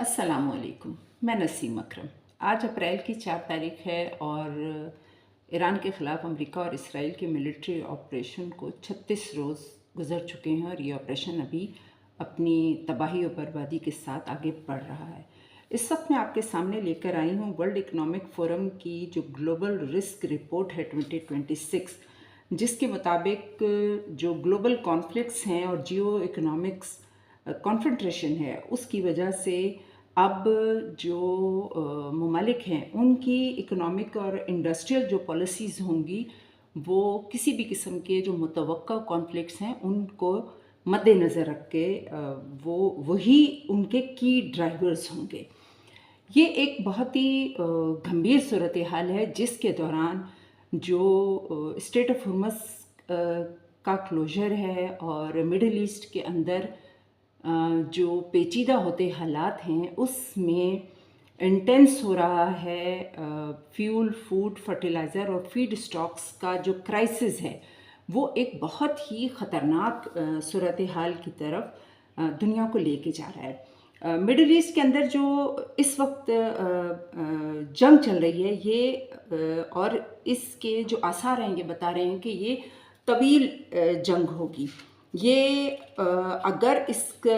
अस्सलामुअलैकुम। मैं नसीम अकरम। आज अप्रैल की 4 तारीख है और ईरान के ख़िलाफ़ अमेरिका और इसराइल के मिलिट्री ऑपरेशन को 36 रोज़ गुज़र चुके हैं और ये ऑपरेशन अभी अपनी तबाही और बर्बादी के साथ आगे बढ़ रहा है। इस वक्त मैं आपके सामने लेकर आई हूँ वर्ल्ड इकोनॉमिक फोरम की जो ग्लोबल रिस्क रिपोर्ट है 2026, जिसके मुताबिक जो ग्लोबल कॉन्फ्लिक्ट्स हैं और जियो इकोनॉमिक्स कॉन्फ्रंट्रेशन है उसकी वजह से अब जो ममालिक हैं उनकी इकोनॉमिक और इंडस्ट्रियल जो पॉलिसीज़ होंगी वो किसी भी किस्म के जो मुतवक्का कॉन्फ्लिक्ट्स हैं उनको मद्देनज़र रख के वो वही उनके की ड्राइवर्स होंगे। ये एक बहुत ही गंभीर सूरत हाल है जिसके दौरान जो स्ट्रेट ऑफ हुर्मुज़ का क्लोज़र है और मिडिल ईस्ट के अंदर जो पेचीदा होते हालात हैं उसमें इंटेंस हो रहा है फ्यूल, फूड, फर्टिलाइज़र और फीड स्टॉक्स का जो क्राइसिस है वो एक बहुत ही ख़तरनाक सूरत हाल की तरफ दुनिया को लेके जा रहा है। मिडिल ईस्ट के अंदर जो इस वक्त जंग चल रही है ये और इसके जो आसार हैं ये बता रहे हैं कि ये तवील जंग होगी। ये अगर इसका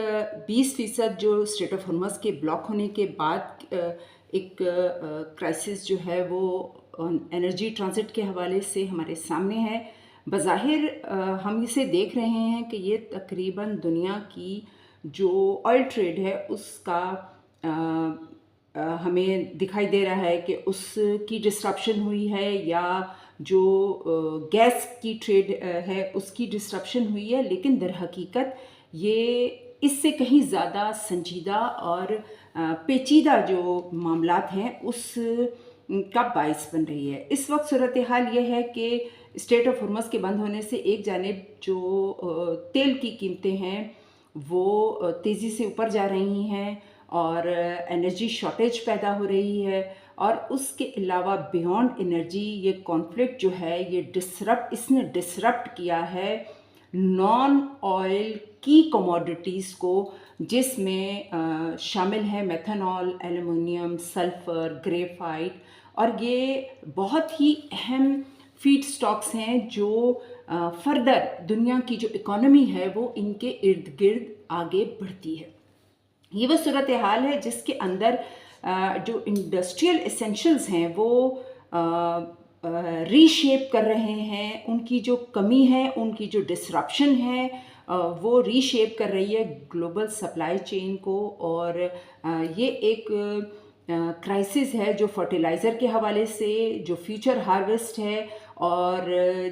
20% जो स्ट्रेट ऑफ हुर्मुज़ के ब्लॉक होने के बाद एक क्राइसिस जो है वो एनर्जी ट्रांजिट के हवाले से हमारे सामने है। बज़ाहिर हम इसे देख रहे हैं कि ये तकरीबन दुनिया की जो ऑयल ट्रेड है उसका हमें दिखाई दे रहा है कि उसकी डिस्रप्शन हुई है या जो गैस की ट्रेड है उसकी डिस्रप्शन हुई है, लेकिन दर हकीकत ये इससे कहीं ज़्यादा संजीदा और पेचीदा जो मामलात हैं उस का बाइस बन रही है। इस वक्त सूरत हाल ये है कि स्ट्रेट ऑफ हुर्मुज़ के बंद होने से एक जानिब जो तेल की कीमतें हैं वो तेज़ी से ऊपर जा रही हैं और एनर्जी शॉर्टेज पैदा हो रही है और उसके अलावा बियॉन्ड एनर्जी ये कॉन्फ्लिक्ट जो है ये इसने डिसरप्ट किया है नॉन ऑयल की कमोडिटीज़ को, जिसमें शामिल है मेथनॉल, एल्युमिनियम, सल्फ़र, ग्रेफाइट और ये बहुत ही अहम फीड स्टॉक्स हैं जो फर्दर दुनिया की जो इकोनॉमी है वो इनके इर्द गिर्द आगे बढ़ती है। ये वो सूरत हाल है जिसके अंदर जो इंडस्ट्रियल एसेंशियल्स हैं वो रीशेप कर रहे हैं, उनकी जो कमी है, उनकी जो डिसरप्शन है वो रीशेप कर रही है ग्लोबल सप्लाई चेन को और ये एक क्राइसिस है जो फर्टिलाइज़र के हवाले से, जो फ्यूचर हार्वेस्ट है और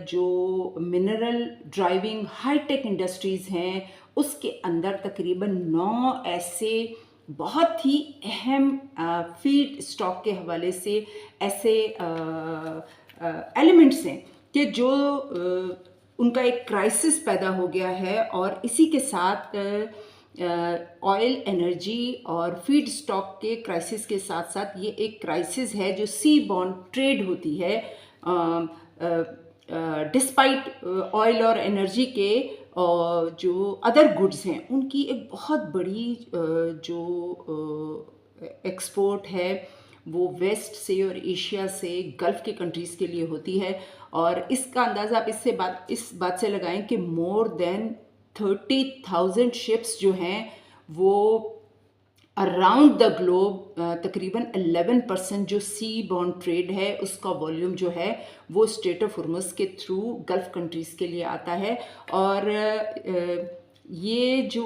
जो मिनरल ड्राइविंग हाईटेक इंडस्ट्रीज़ हैं उसके अंदर तकरीबन 9 ऐसे बहुत ही अहम फीड स्टॉक के हवाले से ऐसे एलिमेंट्स हैं कि जो उनका एक क्राइसिस पैदा हो गया है और इसी के साथ ऑयल, एनर्जी और फीड स्टॉक के क्राइसिस के साथ साथ ये एक क्राइसिस है जो सी बॉन्ड ट्रेड होती है डिस्पाइट ऑयल और एनर्जी के जो अदर गुड्स हैं उनकी एक बहुत बड़ी जो एक्सपोर्ट है वो वेस्ट से और एशिया से गल्फ़ के कंट्रीज़ के लिए होती है और इसका अंदाज़ा आप इस बात से लगाएं कि मोर देन 30,000 शिप्स जो हैं वो अराउंड द ग्लोब तकरीबन 11% जो सी बॉन्ड ट्रेड है उसका वॉल्यूम जो है वो स्ट्रेट ऑफ हुर्मुज़ के थ्रू गल्फ़ कंट्रीज़ के लिए आता है और ये जो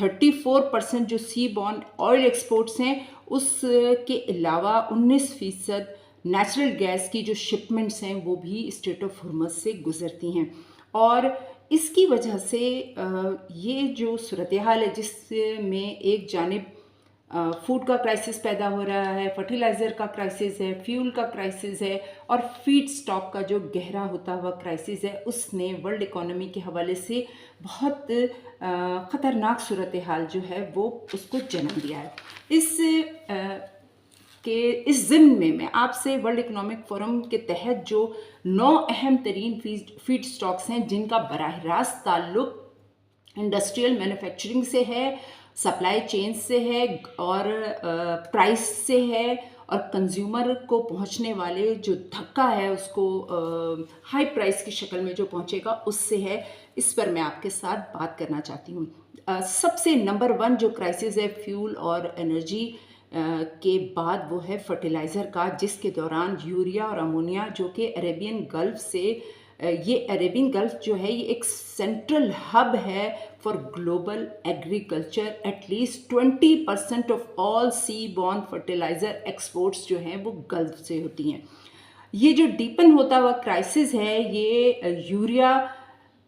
34% जो सी बॉन्ड ऑयल एक्सपोर्ट्स हैं उसके अलावा 19% नेचुरल गैस की जो शिपमेंट्स हैं वो भी स्ट्रेट ऑफ हुर्मुज़ से गुज़रती हैं और इसकी वजह से ये जो सूरत हाल है जिसमें एक जानिब फूड का क्राइसिस पैदा हो रहा है, फर्टिलाइज़र का क्राइसिस है, फ्यूल का क्राइसिस है और फीड स्टॉक का जो गहरा होता हुआ क्राइसिस है उसने वर्ल्ड इकोनॉमी के हवाले से बहुत ख़तरनाक सूरत हाल जो है वो उसको जन्म दिया है। इस ज़िम्न में मैं आपसे वर्ल्ड इकोनॉमिक फोरम के तहत जो 9 अहम तरीन फीड स्टॉक्स हैं जिनका बराह रास्त ताल्लुक़ इंडस्ट्रियल मैन्युफैक्चरिंग से है, सप्लाई चेन से है और प्राइस से है, और कंज्यूमर को पहुंचने वाले जो धक्का है उसको हाई प्राइस की शक्ल में जो पहुंचेगा उससे है। इस पर मैं आपके साथ बात करना चाहती हूँ। सबसे नंबर 1 जो क्राइसिस है फ्यूल और एनर्जी के बाद वो है फर्टिलाइज़र का, जिसके दौरान यूरिया और अमोनिया जो कि अरेबियन गल्फ से ये अरेबियन गल्फ जो है ये एक सेंट्रल हब है for global agriculture. At least 20% of all seaborne fertilizer exports जो हैं वो गल्फ से होती हैं। ये जो डीपन होता हुआ क्राइसिस है ये यूरिया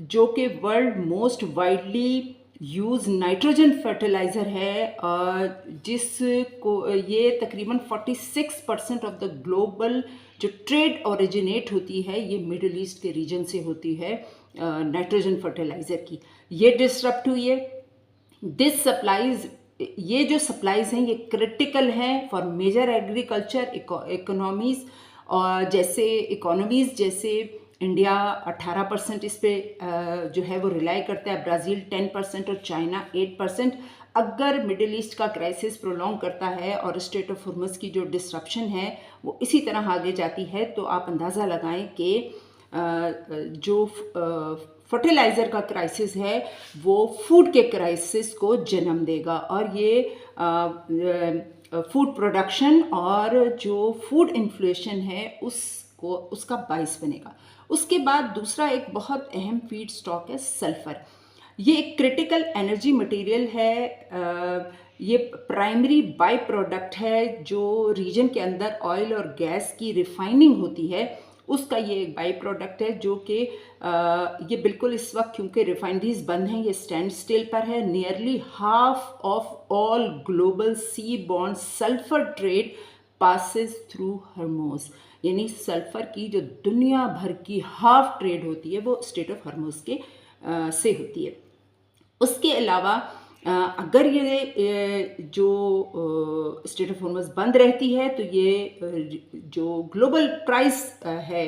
जो कि world most widely use nitrogen fertiliser है, जिसको ये तकरीबन 46% ऑफ द ग्लोबल जो ट्रेड ओरिजिनेट होती है ये मिडल ईस्ट के रीजन से होती है नाइट्रोजन फर्टिलाइज़र की। ये डिसरप्ट हुई है। दिस सप्लाईज, ये जो सप्लाईज हैं ये क्रिटिकल हैं फॉर मेजर एग्रीकल्चर इकोनॉमीज़, और जैसे इंडिया 18% इस पे जो है वो रिलाई करता है, ब्राज़ील 10% और चाइना 8%। अगर मिडिल ईस्ट का क्राइसिस प्रोलॉन्ग करता है और स्ट्रेट ऑफ हॉर्मुज़ की जो डिसरप्शन है वो इसी तरह आगे जाती है, तो आप अंदाज़ा लगाएं कि जो फर्टिलाइज़र का क्राइसिस है वो फूड के क्राइसिस को जन्म देगा, और ये फूड प्रोडक्शन और जो फूड इन्फ्लेशन है उसका बाइस बनेगा। उसके बाद दूसरा एक बहुत अहम फीड स्टॉक है सल्फ़र। ये एक क्रिटिकल एनर्जी मटेरियल है। ये प्राइमरी बाई प्रोडक्ट है जो रीजन के अंदर ऑयल और गैस की रिफाइनिंग होती है, उसका ये एक बाई प्रोडक्ट है जो कि ये बिल्कुल इस वक्त क्योंकि रिफाइनरीज बंद हैं ये स्टैंड स्टिल पर है। Nearly half of all global sea borne sulphur trade passes through Hormuz, यानी सल्फर की जो दुनिया भर की हाफ ट्रेड होती है वो स्ट्रेट ऑफ हर्मोज के से होती है। उसके अलावा अगर ये जो स्ट्रेट ऑफ हॉर्मुज़ बंद रहती है तो ये जो ग्लोबल प्राइस है,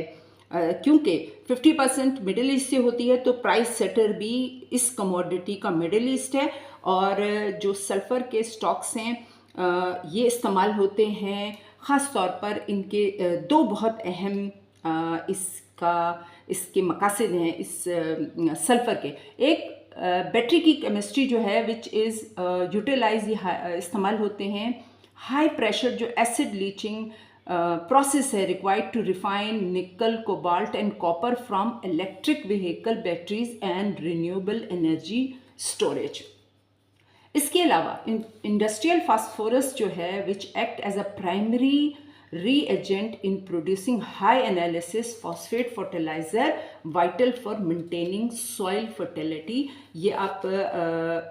क्योंकि 50% मिडिल ईस्ट से होती है तो प्राइस सेटर भी इस कमोडिटी का मिडिल ईस्ट है, और जो सल्फ़र के स्टॉक्स हैं ये इस्तेमाल होते हैं ख़ास तौर पर इनके दो बहुत अहम इसके मकासद हैं इस सल्फ़र के। एक बैटरी की केमिस्ट्री जो है विच इज़ यूटिलाइज इस्तेमाल होते हैं हाई प्रेशर जो एसिड लीचिंग प्रोसेस है required to refine nickel cobalt and copper from electric vehicle batteries and renewable energy storage. इसके अलावा इंडस्ट्रियल फास्फोरस जो है which act as a primary reagent in producing high analysis phosphate fertilizer vital for maintaining soil fertility। ये आप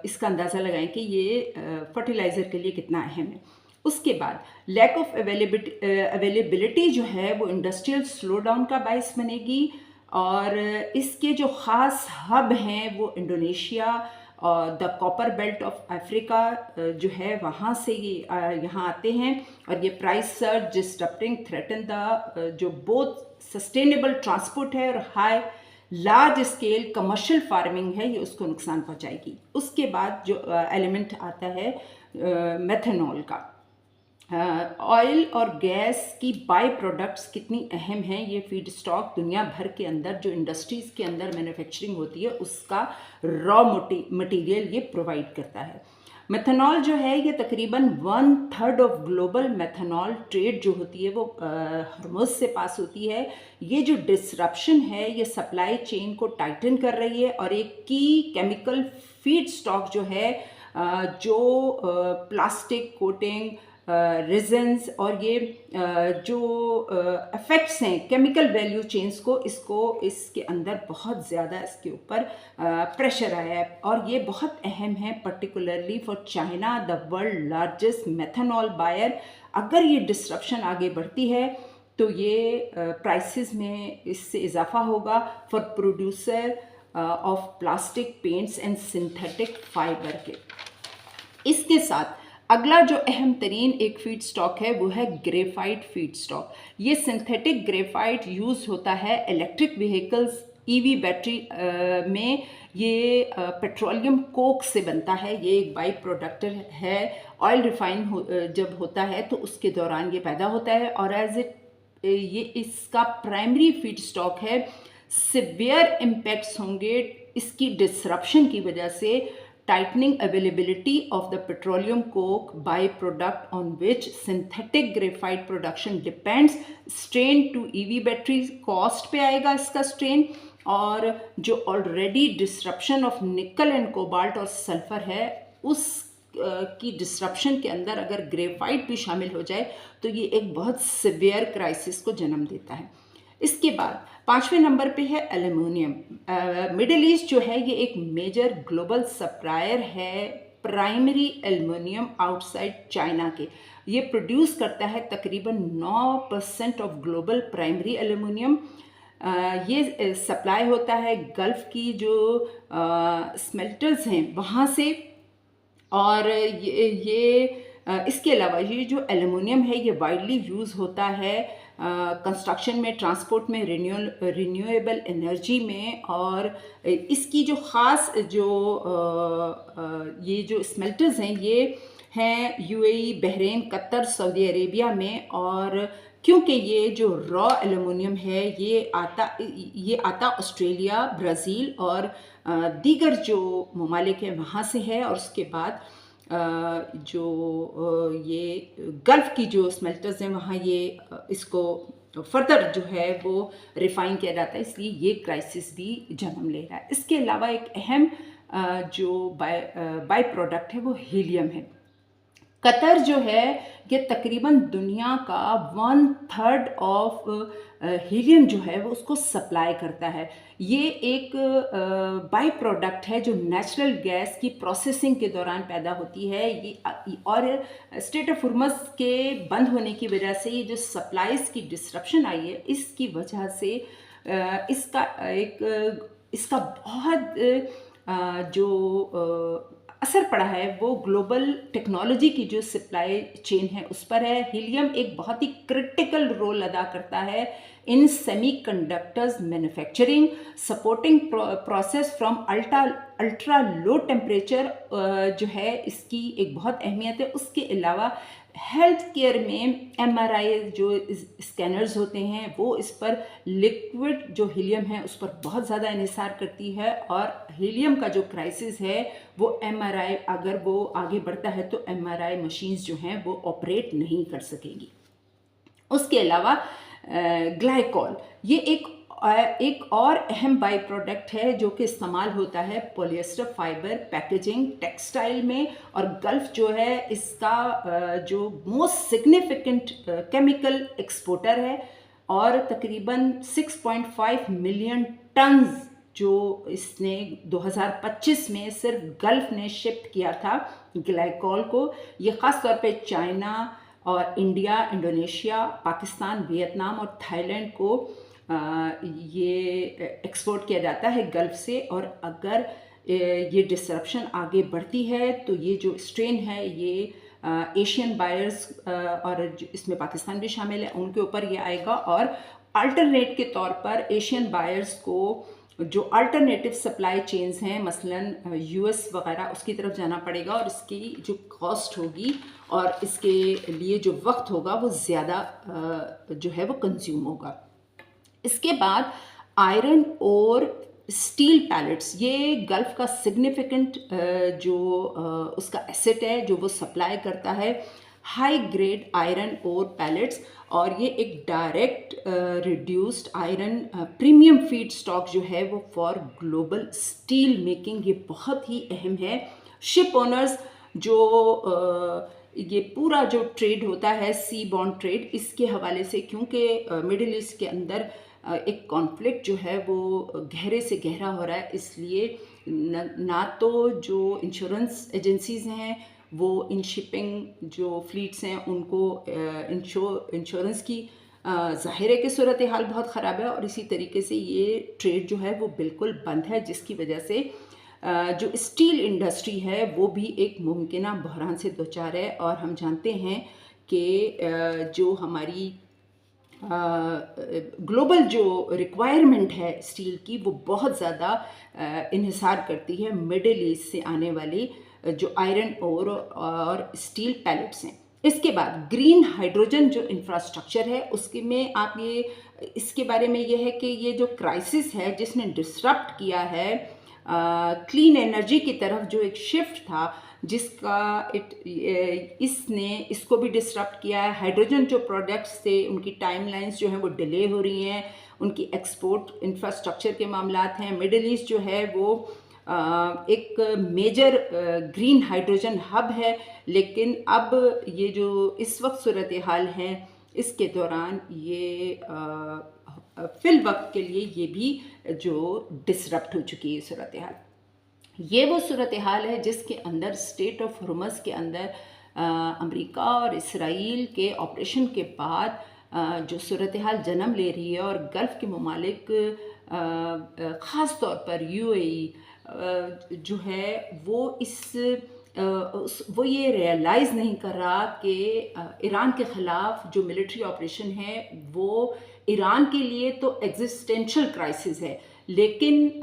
इसका अंदाज़ा लगाएं कि ये फर्टिलाइज़र के लिए कितना अहम है। उसके बाद लैक ऑफ अवेलेबिलिटी जो है वो इंडस्ट्रियल स्लो डाउन का बायस बनेगी, और इसके जो ख़ास हब हैं वो इंडोनेशिया और the copper belt of Africa जो है वहाँ से ये यहाँ आते हैं, और ये price surge disturbing threaten the जो बोथ सस्टेनेबल ट्रांसपोर्ट है और high large scale commercial farming है ये उसको नुकसान पहुँचाएगी। उसके बाद जो एलिमेंट आता है मेथनॉल का, ऑयल और गैस की बाई प्रोडक्ट्स कितनी अहम हैं, ये फीड स्टॉक दुनिया भर के अंदर जो इंडस्ट्रीज़ के अंदर मैन्युफैक्चरिंग होती है उसका रॉ मटेरियल ये प्रोवाइड करता है। मेथनॉल जो है ये तकरीबन 1/3 ऑफ ग्लोबल मेथनॉल ट्रेड जो होती है वो हॉर्मुज़ से पास होती है। ये जो डिसरप्शन है ये सप्लाई चेन को टाइटन कर रही है, और एक की केमिकल फीड स्टॉक जो है जो प्लास्टिक कोटिंग रेजन्स और ये जो इफ़ेक्ट्स हैं केमिकल वैल्यू चेन्स को इसके अंदर बहुत ज़्यादा इसके ऊपर प्रेशर आया है, और ये बहुत अहम है particularly for China the world largest methanol buyer. अगर ये डिस्ट्रप्शन आगे बढ़ती है तो ये प्राइसेस में इससे इजाफा होगा for producer of plastic paints and synthetic fibre के। इसके साथ अगला जो अहम तरीन एक फीड स्टॉक है वो है ग्रेफाइट फीड स्टॉक। ये सिंथेटिक ग्रेफाइट यूज़ होता है इलेक्ट्रिक व्हीकल्स ईवी बैटरी में ये पेट्रोलियम कोक से बनता है। ये एक बाई प्रोडक्ट है। ऑयल रिफाइन जब होता है तो उसके दौरान ये पैदा होता है और ये इसका प्राइमरी फीड स्टॉक है। सिवियर इम्पैक्ट्स होंगे इसकी डिसरप्शन की वजह से। tightening availability of the petroleum coke byproduct on which synthetic graphite production depends, strain to EV batteries, cost पे आएगा इसका strain, और जो ऑलरेडी डिसरप्शन ऑफ निकल एंड कोबाल्ट और सल्फर है उस की डिसरप्शन के अंदर अगर ग्रेफाइट भी शामिल हो जाए तो ये एक बहुत सिवियर क्राइसिस को जन्म देता है। इसके बाद 5वें नंबर पे है एल्युमिनियम। मिडिल ईस्ट जो है ये एक मेजर ग्लोबल सप्लायर है प्राइमरी एल्युमिनियम आउटसाइड चाइना के। ये प्रोड्यूस करता है तकरीबन 9% ऑफ ग्लोबल प्राइमरी एल्युमिनियम। ये सप्लाई होता है गल्फ़ की जो स्मेल्टर्स हैं वहाँ से। और इसके अलावा ये जो एल्युमिनियम है ये वाइडली यूज़ होता है कंस्ट्रक्शन में, ट्रांसपोर्ट में, रिन्यूएबल एनर्जी में। और इसकी जो ख़ास ये जो स्मेल्टर्स हैं ये हैं UAE, Bahrain, Qatar, Saudi Arabia में। और क्योंकि ये जो रॉ एल्युमिनियम है ये आता ऑस्ट्रेलिया, ब्राज़ील और दीगर जो ममालिक हैं वहाँ से है। और उसके बाद ये गल्फ़ की जो स्मेल्टर्स हैं वहाँ ये इसको फर्दर जो है वो रिफ़ाइन किया जाता है, इसलिए ये क्राइसिस भी जन्म ले रहा है। इसके अलावा एक अहम जो बाई प्रोडक्ट है वो हीलियम है। कतर जो है ये तकरीबन दुनिया का 1/3 ऑफ हीलियम जो है वो उसको सप्लाई करता है। ये एक बाई प्रोडक्ट है जो नेचुरल गैस की प्रोसेसिंग के दौरान पैदा होती है। ये और स्ट्रेट ऑफ हुर्मुज़ के बंद होने की वजह से ये जो सप्लाईज की डिसरप्शन आई है इसकी वजह से इसका बहुत जो असर पड़ा है वो ग्लोबल टेक्नोलॉजी की जो सप्लाई चेन है उस पर है। हीलियम एक बहुत ही क्रिटिकल रोल अदा करता है in semiconductors manufacturing, supporting process from ultra low temperature जो है इसकी एक बहुत अहमियत है। उसके अलावा हेल्थ केयर में एमआरआई जो स्कैनर्स होते हैं वो इस पर लिक्विड जो हीलियम है उस पर बहुत ज़्यादा इन्हिसार करती है। और हीलियम का जो क्राइसिस है वो एमआरआई अगर वो आगे बढ़ता है तो एमआरआई मशीन्स जो हैं वो ऑपरेट नहीं कर सकेंगी। उसके अलावा ग्लाइकॉल ये एक और अहम बाई प्रोडक्ट है जो कि इस्तेमाल होता है पॉलिएस्टर फाइबर पैकेजिंग, टेक्सटाइल में। और गल्फ़ जो है इसका जो मोस्ट सिग्निफिकेंट केमिकल एक्सपोर्टर है और तकरीबन 6.5 मिलियन टन्स जो इसने 2025 में सिर्फ गल्फ़ ने शिफ्ट किया था ग्लाइकॉल को। ये ख़ास तौर पे चाइना और इंडिया, इंडोनेशिया, पाकिस्तान, वियतनाम और थाईलैंड को ये एक्सपोर्ट किया जाता है गल्फ़ से। और अगर ये डिसरप्शन आगे बढ़ती है तो ये जो स्ट्रेन है ये एशियन बायर्स और इसमें पाकिस्तान भी शामिल है उनके ऊपर ये आएगा। और अल्टरनेट के तौर पर एशियन बायर्स को जो अल्टरनेटिव सप्लाई चेन्स हैं मसलन यूएस वगैरह उसकी तरफ जाना पड़ेगा और इसकी जो कॉस्ट होगी और इसके लिए जो वक्त होगा वो ज़्यादा जो है वो कंज्यूम होगा। इसके बाद आयरन और स्टील पैलेट्स ये गल्फ़ का सिग्निफिकेंट जो उसका एसेट है जो वो सप्लाई करता है हाई ग्रेड आयरन और पैलेट्स। और ये एक direct reduced iron premium feed stock जो है वो फॉर ग्लोबल स्टील मेकिंग ये बहुत ही अहम है। शिप ओनर्स जो ये पूरा जो ट्रेड होता है सी बॉन्ड ट्रेड इसके हवाले से, क्योंकि मिडिल ईस्ट के अंदर एक कॉन्फ्लिक्ट जो है वो गहरे से गहरा हो रहा है, इसलिए ना तो जो इंश्योरेंस एजेंसीज़ हैं वो इन शिपिंग जो फ्लीट्स हैं उनको इंश्योरेंस की ज़ाहिर है कि सूरत हाल बहुत ख़राब है और इसी तरीके से ये ट्रेड जो है वो बिल्कुल बंद है, जिसकी वजह से जो स्टील इंडस्ट्री है वो भी एक मुमकिना बहरान से दो चार है। और हम जानते हैं कि जो हमारी ग्लोबल जो रिक्वायरमेंट है स्टील की वो बहुत ज़्यादा इन्हिसार करती है मिडिल ईस्ट से आने वाली जो आयरन ओर और स्टील पैलेट्स हैं। इसके बाद ग्रीन हाइड्रोजन जो इंफ्रास्ट्रक्चर है उसके में आप ये इसके बारे में ये है कि ये जो क्राइसिस है जिसने डिसरप्ट किया है क्लीन एनर्जी की तरफ जो एक शिफ्ट था जिसका इसने इसको भी डिसरप्ट किया है। हाइड्रोजन जो प्रोडक्ट्स थे उनकी टाइमलाइंस जो हैं वो डिले हो रही हैं, उनकी एक्सपोर्ट इंफ्रास्ट्रक्चर के मामलात हैं। मिडिल ईस्ट जो है वो एक मेजर ग्रीन हाइड्रोजन हब है, लेकिन अब ये जो इस वक्त सूरत हाल है इसके दौरान ये फिल वक्त के लिए ये भी जो डिसरप्ट हो चुकी है सूरत हाल। ये वो सूरत हाल है जिसके अंदर स्टेट ऑफ हुर्मुज़ के अंदर अमेरिका और इसराइल के ऑपरेशन के बाद जो सूरत हाल जन्म ले रही है और गल्फ़ के ममालिक ख़ास तौर पर यूएई जो है वो वो ये रियलाइज़ नहीं कर रहा कि ईरान के ख़िलाफ़ जो मिलिट्री ऑपरेशन है वो ईरान के लिए तो एग्जिस्टेंशियल क्राइसिस है, लेकिन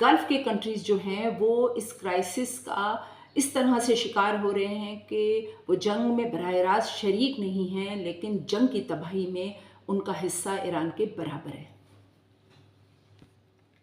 गल्फ़ के कंट्रीज़ जो हैं वो इस क्राइसिस का इस तरह से शिकार हो रहे हैं कि वो जंग में बराह रास्त शरीक नहीं हैं, लेकिन जंग की तबाही में उनका हिस्सा ईरान के बराबर है।